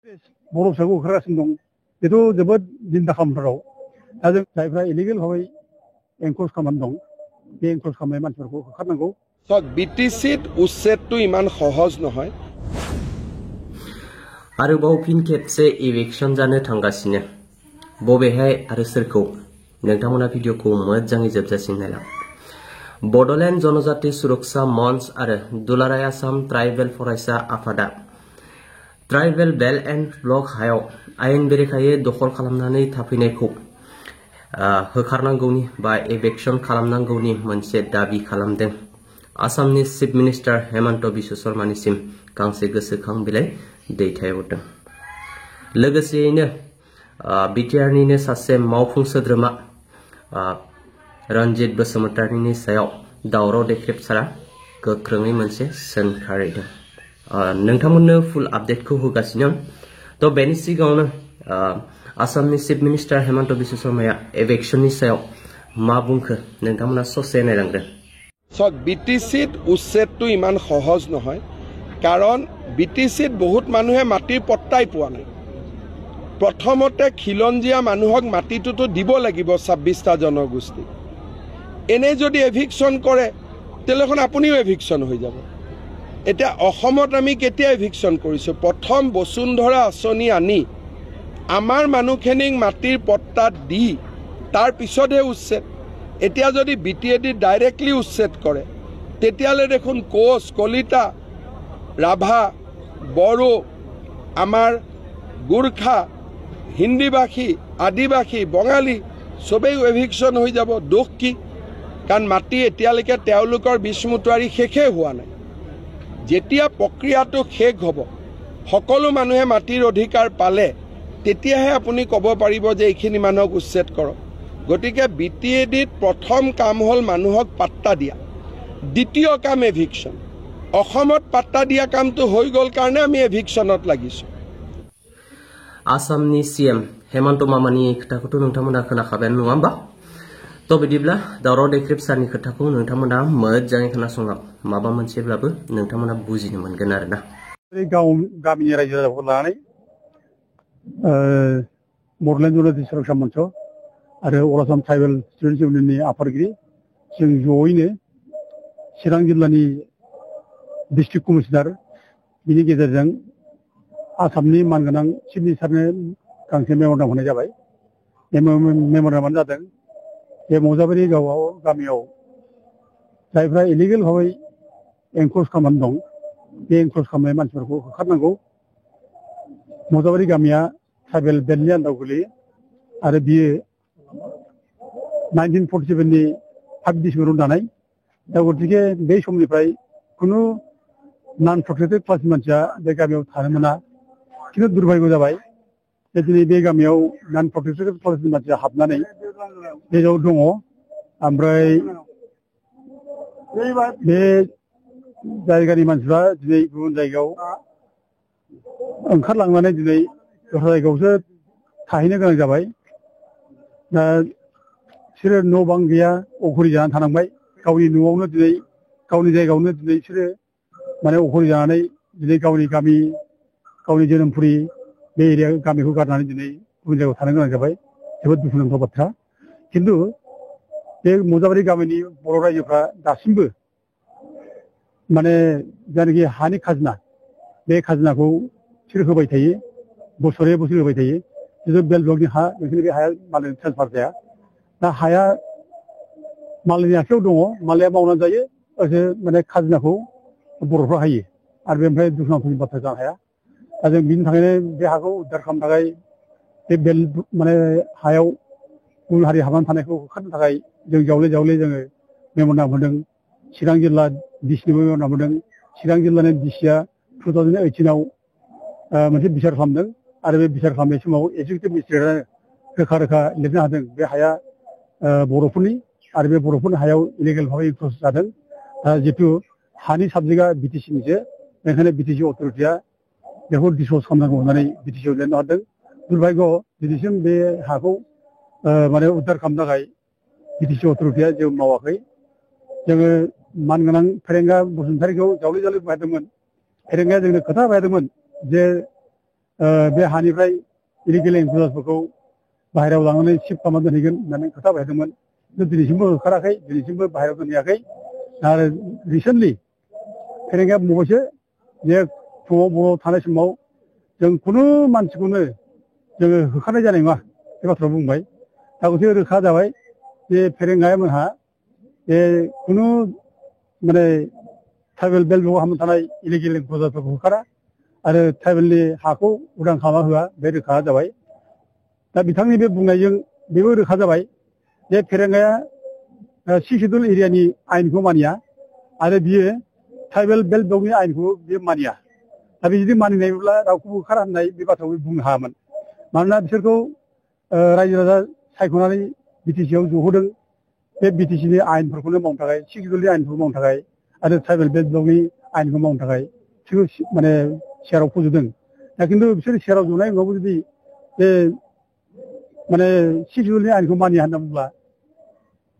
बर' फिसाखौ होखारगासिनो दं बेथ' जोबोद जिंगा खालामथाव दा जों जायफ्रा इलिगेल भाबै एनक्रोच खालामनानै दं बे एनक्रोच खालामनाय मानसिफोरखौ होखारनांगौ। बिटिसित उच्ছেदটো इमान सहज নহয়। आरोबाव फिन खेबसे इलेक्शन जानो थांगासिनो बबेहाय आरो सोरखौ नोंथांमोना भिडिअखौ मोजाङै जोबजासिम नायलां। बड'लेण्ड जनजाति सुरक्षा मंच आरो दुलाराय आसाम ट्राइबेल फरायसा आफादा ट्राइबेल बेल्ट एन्ड ब्लक हायाव आयेन बेरेखायै दखल खालामनानै थाफैनायखौ होखारनांगौनि बा एभेक्शन खालामनांगौनि मोनसे दाबि खालामदों। आसामनि चिफ मिनिस्टार हेमन्त बिश्व शर्मानिसिम गांसे गोसोखां बिलाइ दैथायहरदों। लोगोसेयैनो बिटिआरनिनो सासे मावफुं सोद्रोमा रन्जित बसुमतारीनि सायाव दावराव देख्रेबसारा गोख्रोङै मोनसे सोंखारिदों। नोंथांमोननो फुल आपडेटखौ होगासिनो थ' बेनि सिगाङावनो आसामनि चिफ मिनिस्टार हेमन्त बिश्व शर्माया एभेक्शननि सायाव मा बुंखो नोंथांमोना ससे नायलांदों। বিটিচিত উচ্ছেদটো ইমান সহজ নহয় কাৰণ বিটিচিত বহুত মানুহে মাটিৰ পট্টাই পোৱা নাই। প্ৰথমতে খিলঞ্জীয়া মানুহক মাটিটোতো দিব লাগিব 26টা জনগোষ্ঠী। এনে যদি এভিকশ্যন কৰে তেলেখন আপুনিও এভিকশ্যন হৈ যাব। এতিয়া অসমত আমি কেতিয়া এভিকশ্যন কৰিছোঁ? প্ৰথম বসুন্ধৰা আঁচনি আনি আমাৰ মানুহখিনিক মাটিৰ পট্টাত দি তাৰ পিছতহে উচ্ছেদ। এতিয়া যদি বিটিএডি ডাইৰেক্টলি উচ্ছেদ কৰে তেতিয়ালে দেখোন কোচ কলিতা ৰাভা বড়ো আমাৰ গোৰ্খা হিন্দীভাষী আদিবাসী বঙালী সবেই এভিকশ্যন হৈ যাব। দুখ কি? কাৰণ মাটি এতিয়ালৈকে তেওঁলোকৰ বিষ্মুতুৱাৰী শেষে হোৱা নাই। যেতিয়া প্ৰক্ৰিয়াটো শেষ হ'ব সকলো মানুহে মাটিৰ অধিকাৰ পালে তেতিয়াহে আপুনি ক'ব পাৰিব যে এইখিনি মানুহক উচ্ছেদ কৰক। গতিকে বিটিএডিত প্ৰথম কাম হ'ল মানুহক পাট্টা দিয়া, দ্বিতীয় কাম এভিকশ্যন। অসমত পাট্টা দিয়া কামটো হৈ গ'ল কাৰণে আমি এভিকশ্যনত লাগিছোঁ। आसामनि सीएम हेमन्त मामानि खोथाखौथ' नोंथांमोना खोनाखाबाय नङा होमबा? थ' बिदिब्ला दावराव देख्रेबसारनि खोथाखौ नोंथांमोना मोजाङै खोनासंलां, माबा मोनसेब्लाबो नोंथांमोना बुजिनो मोनगोन आरोना। गामिनि रायजो राजाखौ लानानै बड'लेण्ड जनजाति सुरक्षा मंच आरो अल आसाम ट्राइबेल स्टुडेन्टस इउनियननि आफादगिरि जों जयैनो चिरां जिल्लानि डिस्ट्रिक्ट कमिशनार बिनि गेजेरजों आसामनि मानगोनां चिफ मिनिस्टारनो गांसे मेम'रेन्डाम होनाय जाबाय। बे मेम'रेन्डामानो जादों बे मौजाबारि गामियाव जायफ्रा इलिगेल भाबै एनक्रोच खालामनानै दं बे एनक्रोच खालामनाय मानसिफोरखौ होखारनांगौ। मौजाबारि गामिया ट्राइबेल बेल्टनि आन्दाराव गोलैयो आरो बियो 1947नि 5 डिसेम्बराव दानाय। दा गतिके बे समनिफ्राय खुनु नन प्रटेक्टेड क्लासनि मानसिया बे गामियाव थानो मोना। खिन्थु दुर्भाग्य जाबाय जे दिनै बे गामियाव नन प्रटेक्टेड क्लासनि मानसिया हाबनानै बेयाव दङ। ओमफ्राय बे जायगानि मानसिफ्रा दिनै गुबुन जायगायाव ओंखारलांनानै दिनै दस्रा जायगायावसो थाहैनो गोनां जाबाय। दा बिसोरो न' बां गैया, अखरि जानानै थानांबाय। गावनि न'आवनो दिनै गावनि जायगायावनो दिनै बिसोरो माने अखरि जानानै दिनै गावनि गामि गावनि जोनोमपुरि बे एरिया गामिखौ गारनानै दिनै गुबुन जायगायाव थानो गोनां जाबाय। जोबोद दुखुनांथाव बाथ्रा। खिन्थु बे मौजाबारि गामिनि बर' रायजोफ्रा दासिमबो माने जायनाखि हानि खाजोना बे खाजोनाखौ बिसोर होबाय थायो, बोसोरे बोसोर होबाय थायो। जिथु बेल्ट ब्लकनि हा बेखायनो बे हाया मालायनो ट्रेन्सफार जाया। दा हाया मालायनि आखायाव दङ, मालाया मावनानै जायो, माने खाजोनाखौ बर'फ्रा हायो आरो बेनिफ्राय दुखुनांथावनि बाथ्रा जानो हाया। दा जों बिनि थाखायनो बे हाखौ उद्धार खालामनो थाखाय बे बेल्ट माने हायाव गुबुन हारि हाबनानै थानायखौ होखारनो थाखाय जों जावले जावले जोङो मेम'रेन्डाम होदों। चिरां जिल्ला डिसिनिबो मेम'रेन्डाम होदों। चिरां जिल्लानि डिसिआ 2018आव मोनसे बिसार खालामदों आरो बे बिसार खालामनाय समाव एक्जिकिउटिभ मेजिस्ट्रेटआनो रोखा रोखा लिरनो हादों बे हाया बर'फोरनि आरो बे बर'फोरनि हायाव इलिगेल भाबै एनक्रोच जादों। जितु हानि साबजेक्टआ बिटिसिनिसो, बेनिखायनो बिटिसि अथ'रिटिया बेखौ डिसप'ज खालामनांगौ होननानै बिटिसिआव लिरनो हादों। दुर्भाग्य दिनैसिम बे हाखौ माने उद्धार खालामनो थाखाय बिटिसि अथ'रिटिया जेबो मावाखै। जोङो मानगोनां फेरेंगा बसुमतारीखौ जावले जावले बुंहरदोंमोन। फेरेंगाया जोंनो खोथा होदोंमोन जे बे हानिफ्राय इलिगेल एनक्ल'जारफोरखौ बाहेरायाव लांनानै शिफ्ट खालामना दोनहैगोन होननानै खोथा बाहायदोंमोन। दिनैसिमबो होखाराखै, दिनैसिमबो बाहेरायाव दोनहैयाखै। आरो रिसेन्टलि फेरेंगाया बुंबायसो जे फुङाव बर'आव थानाय समाव जों खुनु मानसिखौनो जोङो होखारनाय जानाय नङा बे बाथ्राखौ बुंबाय। दा गथिखे रोखा जाबाय जे फेरेंगाया मोनहा जे खुनु माने ट्राइबेल बेल्टआव हाबना थानाय इलिगेल एनक्ल'जारफोरखौ होखारा आरो ट्राइबेलनि हाखौ उदां खालामना होआ, बे रोखा जाबाय। दा बिथांनि बे बुंनायजों बेबो रोखा जाबाय जे फेरेंगाया 6 शिड्युल एरियानि आयेनखौ मानिया आरो बियो ट्राइबेल बेल्ट ब्लकनि आयेनखौ बियो मानिया। दा बिदि मानिनायब्ला रावखौबो होखारा होननाय बे बाथ्राखौ बुंनो हायामोन। मानोना बिसोरखौ रायजो राजा सायख'नानै बिटिसिआव जहोदों बे बिटिसिनि आयेनफोरखौनो मावनो थाखाय, 6 शिड्युलनि आयेनखौ मावनो थाखाय आरो ट्राइबेल बेल्ट ब्लकनि आयेनखौ मावनो थाखाय बिसोरखौ माने सेयाराव फज'दों। दा खिन्थु बिसोर सेयाराव जनाय उनावबो जुदि बे माने 6 शिड्युलनि आयेनखौ मानिया होनना बुंब्ला,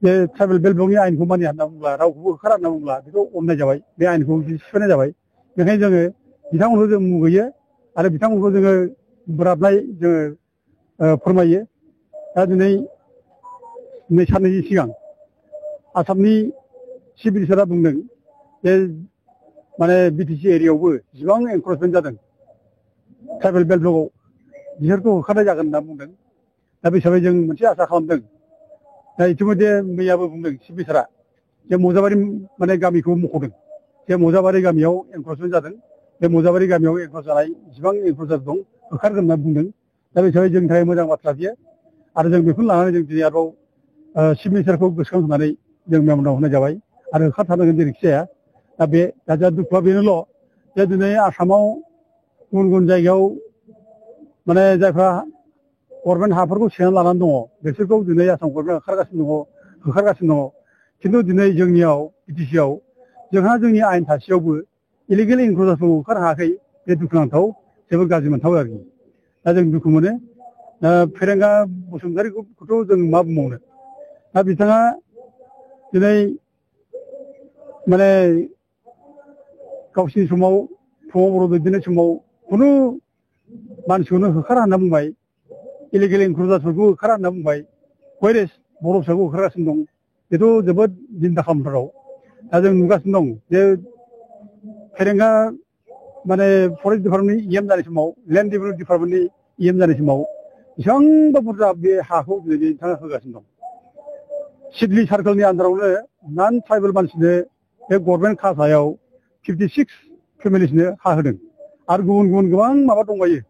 बे ट्राइबेल बेल्ट ब्लकनि आयेनखौ मानिया होनना बुंब्ला, रावखौबो होखारा होनना बुंब्ला बेखौ अननाय जाबाय, बे आयेनखौ सिफायनाय जाबाय। बेखायनो जोङो बिथांमोनखौ जों मुगैयो आरो बिथांमोनखौ जोङो बोराबनाय जोङो फोरमायो। दा दिनै साननैसो सिगां आसामनि चिफ मिनिस्टारा बुंदों जे माने बिटिसि एरियायावबो जेसेबां एनक्रचमेन्ट जादों ट्राइबेल बेल्ट ब्लकआव बिसोरखौ होखारनाय जागोन होनना बुंदों। दा बे हिसाबै जों मोनसे आसा खालामदों। दा इतिमध्य मैयाबो बुंदों चिफ मिनिस्टारा जे मजाबारि माने गामिखौ मख'दों जे मजाबारि गामियाव एनक्रचमेन्ट जादों, बे मजाबारि गामियाव एनक्रच जानाय जेसेबां एनक्रचार दं होखारगोन होनना बुंदों। दा बे हिसाबै जोंनि थाखाय मोजां बाथ्रा बियो आरो जों बेखौनो लानानै जों दिनै आरोबाव चिफ मिनिस्टारखौ गोसोखांहोनानै जों मेम'रान्डाम होनाय जाबाय आरो होखारथारनांगोन जेरैखि जाया। दा बे दा दुखुआ बेनोल' जे दिनै आसामाव गुबुन गुबुन जायगायाव माने जायफ्रा गभर्नमेन्ट हाफोरखौ सेनानै लानानै दङ बिसोरखौ दिनै आसाम गभर्नमेन्टआ होखारगासिनो दङ। खिन्थु दिनै जोंनियाव बिटिसिआव जोंहा जोंनि आयेन थासेयावबो इलिगेल एनक्ल'जारखौ होखारनो हायाखै। बे दुखुनांथाव, जोबोद गाज्रि मोनथाव आरोखि। दा जों दुखु मोनो। दा फेरेंगा बसुमतारिखौथ' जों मा बुंबावनो। दा बिथाङा दिनै माने गावसिनि समाव फुङाव बर' दैदेननाय समाव खुनु मानसिखौनो होखारा होनना बुंबाय, इलिगेल एनक्ल'जारफोरखौ होखारा होनना बुंबाय, व्हेरेज बर' फिसाखौ होखारगासिनो दं। बेथ' जोबोद जिंगा खालामथाव। दा जों नुगासिनो दं जे फेरेंगा माने फरेस्ट डिपार्टमेन्टनि EM जानाय समाव, लेन्ड डेभेलपमेन्ट डिपार्टमेन्टनि EM जानाय समाव बेसेबांबा बुरजा बे हाखौ दिनै बिथाङा होगासिनो दं। सिडली सार्कोलनि आन्दारावनो नन ट्राइबेल मानसिनो बे गभर्नमेन्ट खाथायाव 56 फेमिलिसनो हा होदों आरो गुबुन गुबुन गोबां माबा दंबायो,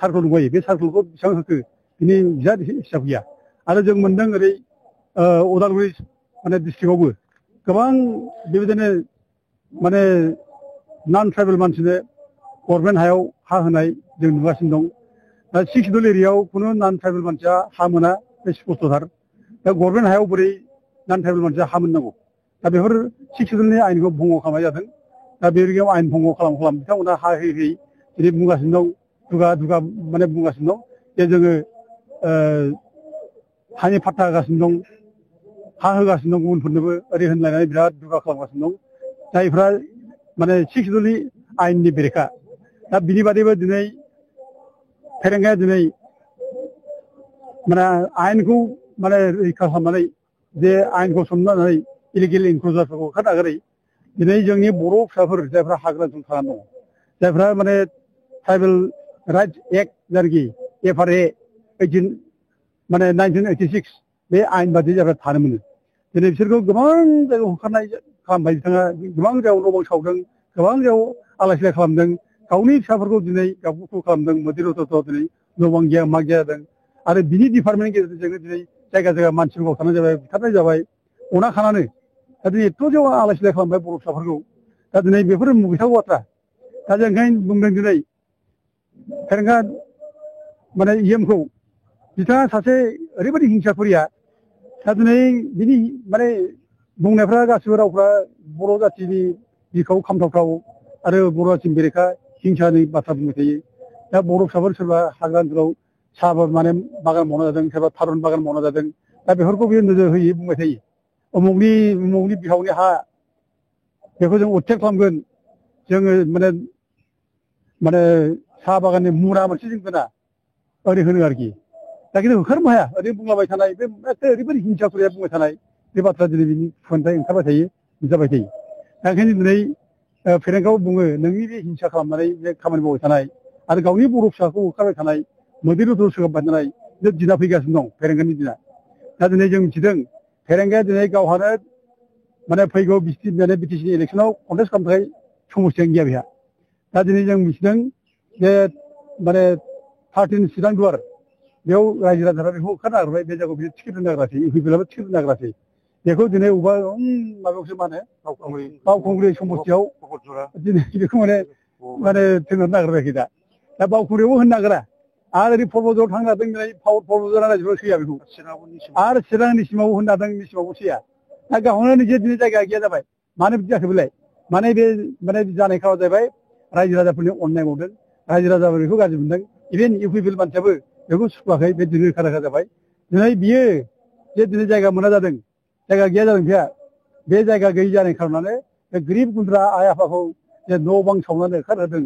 सार्कोल दंबायो। बे सार्कोलखौ बेसेबां होखो बिनि बिजाद हिसाब गैया। आरो जों मोनदों ओरै उदालगुरि माने डिस्ट्रिक्टआवबो गोबां बेबायदिनो माने नन ट्राइबेल मानसिनो गभर्नमेन्ट हायाव हा होनाय जों नुगासिनो दं। दा 6 शिड्युल एरियायाव खुनु नन ट्राइबेल मानसिया हा मोना, बे स्पष्टथार। दा गभर्नमेन्ट हायाव बोरै नन ट्राइबेल मानसिया हा मोननांगौ? दा बेफोर 6 शिड्युलनि आयेनखौ भंग' खालामनाय जादों। दा बे रोखोम आयेन भंग' खालाम बिथांमोना हा होयै होयै दिनै बुंगासिनो दं, दुगा माने बुंगासिनो दं जे जोङो हानि फाट्टा होगासिनो दं, हा होगासिनो दं गुबुनफोरनोबो ओरै होनलायनानै बिराद दुगा खालामगासिनो दं, जायफ्रा माने 6 शिड्युलनि आयेननि बेरेखा। दा बिनि बादैबो दिनै फेरेंगाया दिनै माने आयेनखौ माने रैखा खालामनानै जे आयेनखौ सनमाननानै इलिगेल एनक्ल'जारफोरखौ होखारनो नागारै दिनै जोंनि बर' फिसाफोर जायफ्रा हाग्रा ओनसोलाव थानानै दङ, जायफ्रा माने ट्राइबेल राइट्स एक्ट जायनाखि FRA 1986 बे आयेन बादि जायफ्रा थानो मोनो, दिनै बिसोरखौ गोबां जायगायाव होखारनाय खालामबाय बिथाङा। गोबां जायगायाव न' बां सावदों, गोबां जायगायाव आलाय सिलाय खालामदों, गावनि फिसाफोरखौ दिनै गावखौ खालामदों, मोदै रथ' दिनै न' बां गैया मा गैया जादों। आरो बिनि डिपार्टमेन्टनि गेजेरजोंनो दिनै जायगा जायगा मानसिफोरखौ थानाय जाबाय, बुथारनाय जाबाय, अना खानानै। दा दिनै एथ' जायगायाव आलाय सिलाय खालामबाय बर' फिसाफोरखौ। दा दिनै बेफोरो मुगैथाव बाथ्रा। दा जों ओंखायनो बुंदों दिनै फेरेंगा माने EMखौ, बिथाङा सासे ओरैबायदि हिंसाफोरिया। दा दिनै बिनि माने बुंनायफ्रा गासिबो रावफ्रा बर' जाथिनि बिखायाव खामथावथाव आरो बर' जाथिनि बेरेखा हिंसानि बाथ्रा बुंबाय थायो। दा बर' फिसाफोर सोरबा हाग्रा ओनसोलाव साहा माने बागान मावना जादों, सोरबा थारुन बागान मावना जादों। दा बेफोरखौ बियो नोजोर होयै बुंबाय थायो। उमुगनि बिहावनि हा, बेखौ जों उदखेर खालामगोन, जोङो माने साहा बागाननि मुरा मोनसे जों दोना ओरै होनो आरोखि दा खिन्थु होखारनो हाया ओरै बुंलाबाय थानाय बे ओरैबायदि हिंसा खुरिया बुंबाय थानाय बे बाथ्रा दिनै बिनि खुगानिफ्राय ओंखारबाय थायो जाबाय थायो दा ओंखायनो दिनै फेरेंगाव बुङो नोंनि बे हिंसा खालामनानै बे खामानि मावबाय थानाय आरो गावनि बर' फिसाखौ होखारबाय थानाय मोदैर' सोगाबबाय थानाय बे दिना फैगासिनो दं फेरेंगानि दिना दा दिनै जों मिथिदों फेरेंगाया दिनै गावहानो माने फैगौ बिटिसिनि इलेक्सनाव कन्टेस्ट खालामनो थाखाय समस्यानो गैया बेहा दा दिनै जों मिथिदों जे माने 13 चिरां दुवार बेयाव रायजो राजाफ्रा बेखौ होखारनो नागिरबाय बे जायगायाव बियो टिकेट होनो नागिरासै इउपिपिएलआबो टिकेट होनो नागिरासै बेखौ दिनै अबेबा माबायावसो मा होनो बावखुंग्रि समस्तियाव दिनै बेखौ माने थोनहरनो नागिरबाय दा बावखुंग्रियावबो होनो नागिरा आरो ओरै पर्बतझाराव थांनो नागिरदों दिनै पर्बतझार रायजोफ्रा सैया बेखौ आरो चिरांनि सिमावबो होनो नागिरदों निसिमावबो सैया दा गावनो निजे दिनै जायगा गैया जाबाय मानो बिदि जाखो बेलाय माने बे जानाय खारना जाहैबाय रायजो राजाफोरनि अननाय मावदों रायजो राजाफोर बेखौ गाज्रि मोनदों इभेन इउपिपिएल मानसियाबो बेखौ सुखुवाखै बे दिनै रोखा रोखा जाबाय दिनै बियो जे दिनै जायगा मोना जादों जायगा गैया जादों बिहा बे जायगा गैयि जानाय खारनानो बे गोरिब गुन्द्रा आइ आफाखौ जे न' बां सावनानै होखारहोदों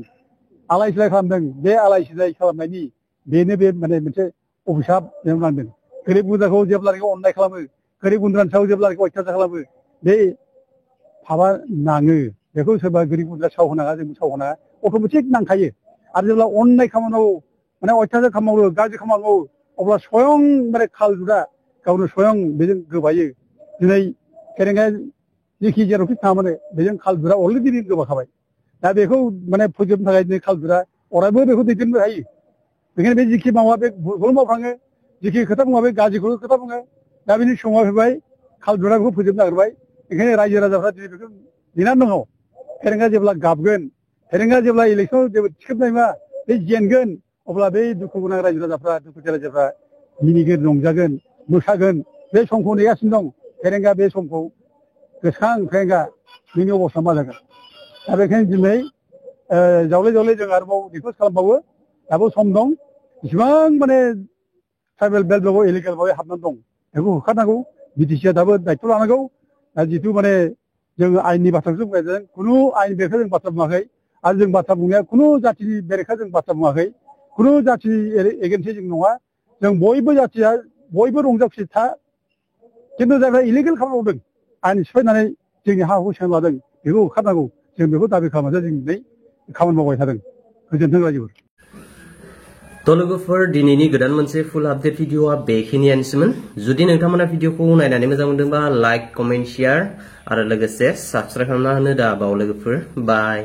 आलाय सिलाय खालामदों बे आलाय सिलाय खालामनायनि बेनो बे माने मोनसे अभिशाप नांदों गोरिब गुन्द्राखौ जेब्लानोखि अननाय खालामो गोरिब गुन्द्रानि सायाव जेब्लानोखि अयथासार खालामो बे फाबा नाङो बेखौ सोरबा गोरिब गुन्द्रा सावहोनाङा जोंबो सावहोनाङा अट'मेटिक नांखायो आरो जेब्ला अननाय खामानि मावो माने अयथासार खामानि मावो गाज्रि खामानि मावो अब्ला स्वयं माने खालजुदा गावनो स्वयं बेजों गोबायो दिनै फेरेंगाया जेखि जेरावखि थाङा माने बेजों खालजुदा अलरेडि गोबाखाबाय दा बेखौ माने फोजोबनो थाखाय दिनै खालजुदा अरायबो बेखौ दैदेननो हायो बेखायनो बे जेखि मावा बे भुलखौल' मावफ्राङो जेखि खोथा बुङा बे गाज्रिखौल' खोथा बुङो दा बिनि समा फैबाय खालजुदा बेखौ फोजोबनो नागिरबाय ओंखायनो रायजो राजाफ्रा दिनै बेखौ नेनानै दङ फेरेंगा जेब्ला गाबगोन फेरेंगा जेब्ला इलेक्सनाव जेबो थिखोबनाय नङा बे जेनगोन अब्ला बै दुखु गोनां रायजो राजाफ्रा दुखुथिया रायजोफ्रा मिनिगोन रंजागोन मोसागोन बे समखौ नेगासिनो दं फेरेंगा बे समखौ गोसोखां फेरेंगा नोंनि अबस्था मा जागोन दा बेखायनो दिनै जावले जावले जों आरोबाव रिकुवेस्ट खालामबावो दाबो सम दं इसिबां माने ट्राइबेल बेल्ट ब्लकआव इलिगेल भाबै हाबनानै दं बेखौ होखारनांगौ बिटिसिआ दाबो दायित्व लानांगौ दा जिथु माने जों आयेननि बाथ्राखौसो बुंनाय जादों खुनु आयेन बेरेखा जों बाथ्रा बुङाखै आरो जों बाथ्रा बुंनाया खुनु जाथिनि बेरेखा जों बाथ्रा बुङाखै खुनु जाथिनि एगेन्सै जों नङा जों बयबो जाथिया बयबो रंजा खुसि था खिन्थु जायफ्रा इलिगेल खामानि मावदों आयेन सिफायनानै जोंनि हा हुखौ सेनानै लादों बेखौ होखारनांगौ जों बेखौ दाबि खालामनानै जों दिनै खामानि मावबाय थादों गोजोन्थों रायजोफोर लोगोफोर दिनैनि गोदान मोनसे फुल आपडेट भिडिअआ बेखिनियानोसैमोन जुदि नोंथांमोना भिडिअखौ नायनानै मोजां मोनदोंबा लाइक कमेन्ट शेयार आरो लोगोसे साबस्क्राइब खालामना होनो दा बाव लोगोफोर बाय